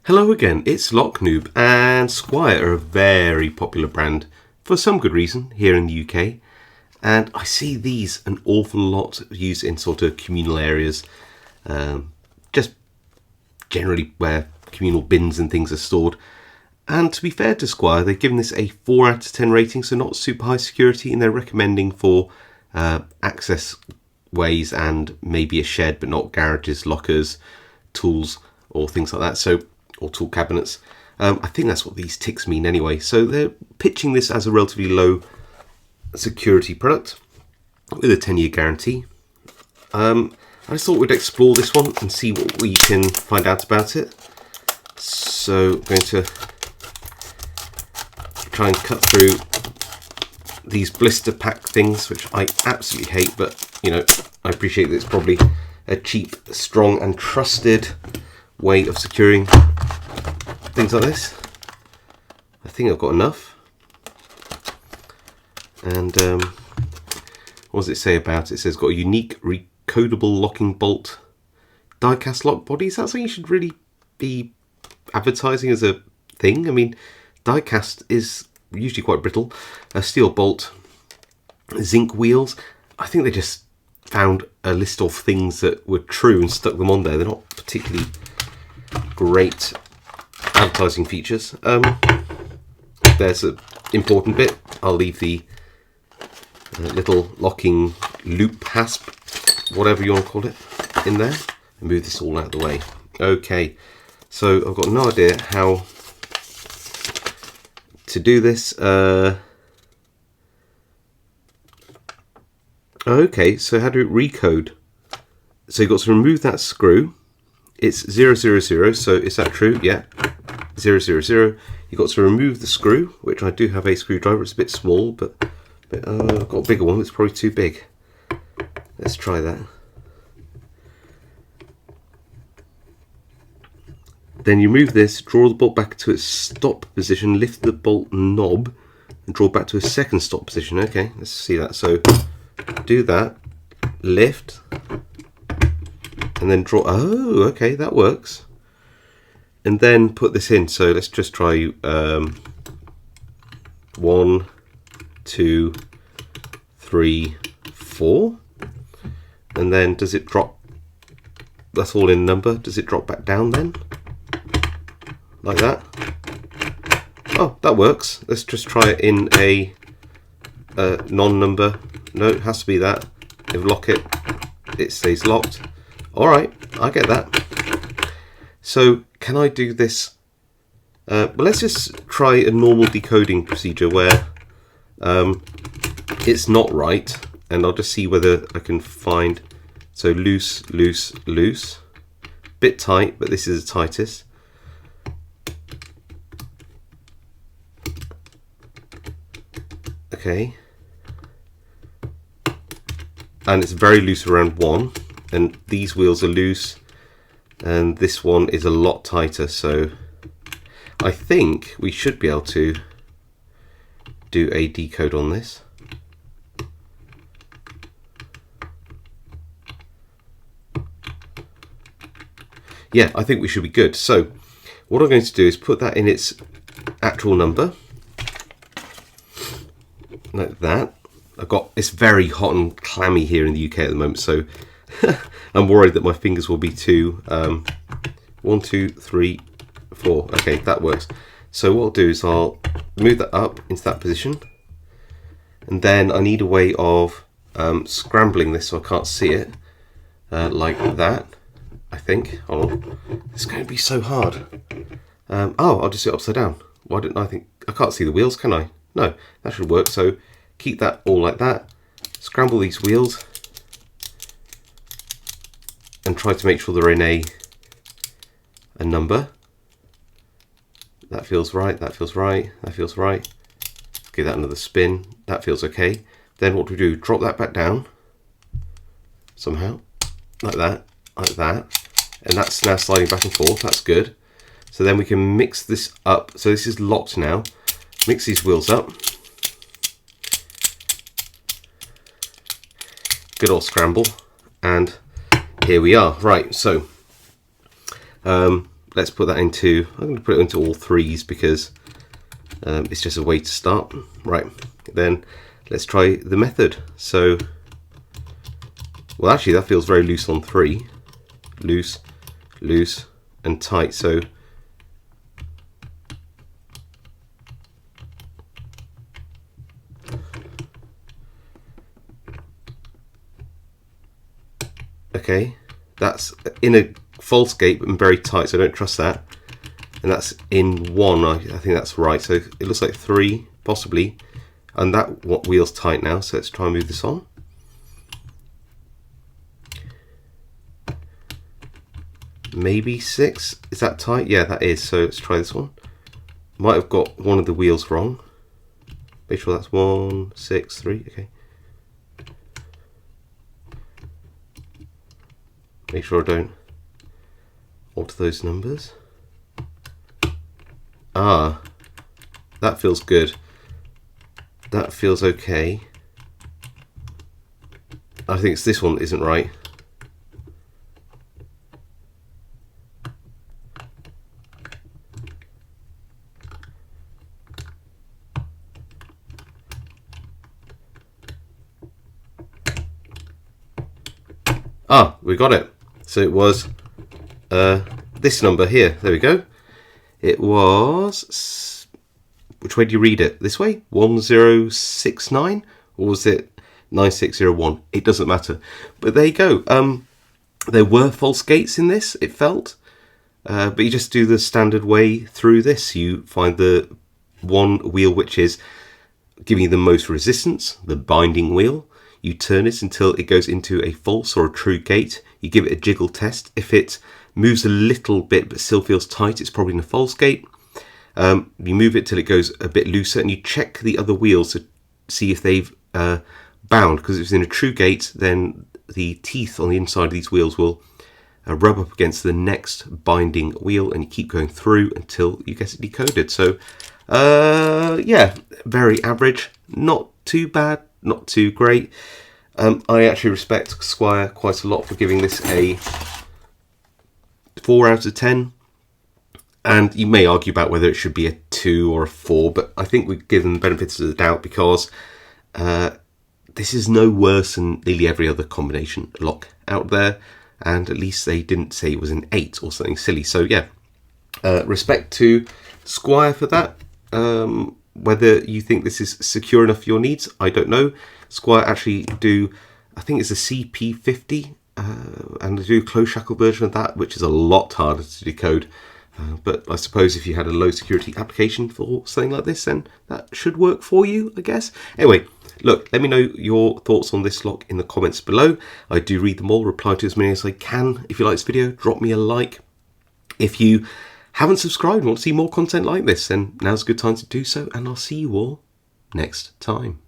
Hello again, it's Noob, and Squire are a very popular brand for some good reason here in the UK, and I see these an awful lot used in sort of communal areas, just generally where communal bins and things are stored. And to be fair to Squire, they've given this a 4 out of 10 rating, so not super high security, and they're recommending for access ways and maybe a shed but not garages, lockers, tools or things like that, or tool cabinets. I think that's what these ticks mean anyway. So they're pitching this as a relatively low security product with a 10-year guarantee. I just thought we'd explore this one and see what we can find out about it. So I'm going to try and cut through these blister pack things, which I absolutely hate, but you know, I appreciate that it's probably a cheap, strong and trusted way of securing things like this. I think I've got enough. And what does it say about it? It says got a unique recodable locking bolt die-cast lock body. Is that something you should really be advertising as a thing? I mean, die-cast is usually quite brittle. A steel bolt, zinc wheels. I think they just found a list of things that were true and stuck them on there. They're not particularly great advertising features. There's an important bit. I'll leave the little locking loop hasp, whatever you want to call it, in there, and move this all out of the way. Okay, so I've got no idea how to do this. Okay, so how do you recode? So you've got to remove that screw. It's 000, so is that true? Yeah, 000. You've got to remove the screw, which I do have a screwdriver. It's a bit small, but I've got a bigger one. It's probably too big. Let's try that. Then you move this, draw the bolt back to its stop position, lift the bolt knob, and draw back to a second stop position. Okay, let's see that. So do that, lift, and then draw. Oh, okay, that works. And then put this in. So let's just try 1, 2, 3, 4. And then does it drop? That's all in number. Does it drop back down then? Like that? Oh, that works. Let's just try it in a non-number. No, it has to be that. If you lock it, it stays locked. Alright, I get that. So can I do this? Well, let's just try a normal decoding procedure where it's not right, and I'll just see whether I can find. So loose, loose, loose. Bit tight, but this is the tightest. Okay. And it's very loose around 1, and these wheels are loose, and this one is a lot tighter, so I think we should be able to do a decode on this. Yeah, I think we should be good. So what I'm going to do is put that in its actual number, like that. It's very hot and clammy here in the UK at the moment, so I'm worried that my fingers will be too. 1, 2, 3, 4. Okay, that works. So what I'll do is I'll move that up into that position, and then I need a way of scrambling this so I can't see it, like that. I think. Hold on. It's going to be so hard. Oh, I'll just do it upside down. Why didn't I think? I can't see the wheels, can I? No, that should work. So keep that all like that. Scramble these wheels and try to make sure they're in a number. That feels right. That feels right. That feels right. Give that another spin. That feels okay. Then what do we do? Drop that back down somehow, like that, like that. And that's now sliding back and forth. That's good. So then we can mix this up. So this is locked now. Mix these wheels up. Good old scramble. And here we are. Right, so let's put that into, I'm going to put it into all threes because it's just a way to start. Right, then let's try the method. So, well, actually that feels very loose on 3. Loose, loose, and tight. So okay, that's in a false gate and very tight, so I don't trust that. And that's in 1, I think that's right. So it looks like 3, possibly. And that wheel's tight now, so let's try and move this on. Maybe 6, is that tight? Yeah, that is, so let's try this one. Might have got one of the wheels wrong. Make sure that's 1, 6, 3, okay. Make sure I don't alter those numbers. Ah, that feels good. That feels okay. I think it's this one that isn't right. Ah, we got it. So it was this number here. There we go. It was, which way do you read it? This way? 1069? Or was it 9601? It doesn't matter. But there you go. There were false gates in this, it felt. But you just do the standard way through this. You find the one wheel which is giving you the most resistance, the binding wheel. You turn it until it goes into a false or a true gate. You give it a jiggle test. If it moves a little bit but still feels tight, it's probably in a false gate. You move it till it goes a bit looser, and you check the other wheels to see if they've bound, because if it's in a true gate, then the teeth on the inside of these wheels will rub up against the next binding wheel, and you keep going through until you get it decoded. So yeah, very average, not too bad, not too great. I actually respect Squire quite a lot for giving this a 4 out of 10. And you may argue about whether it should be a 2 or a 4, but I think we give them the benefits of the doubt because this is no worse than nearly every other combination lock out there. And at least they didn't say it was an 8 or something silly. So yeah, respect to Squire for that. Whether you think this is secure enough for your needs, I don't know. Squire actually do, I think it's a CP50, and they do a closed shackle version of that, which is a lot harder to decode. But I suppose if you had a low security application for something like this, then that should work for you, I guess. Anyway, look, let me know your thoughts on this lock in the comments below. I do read them all, reply to as many as I can. If you like this video, drop me a like. If you haven't subscribed and want to see more content like this, then now's a good time to do so, and I'll see you all next time.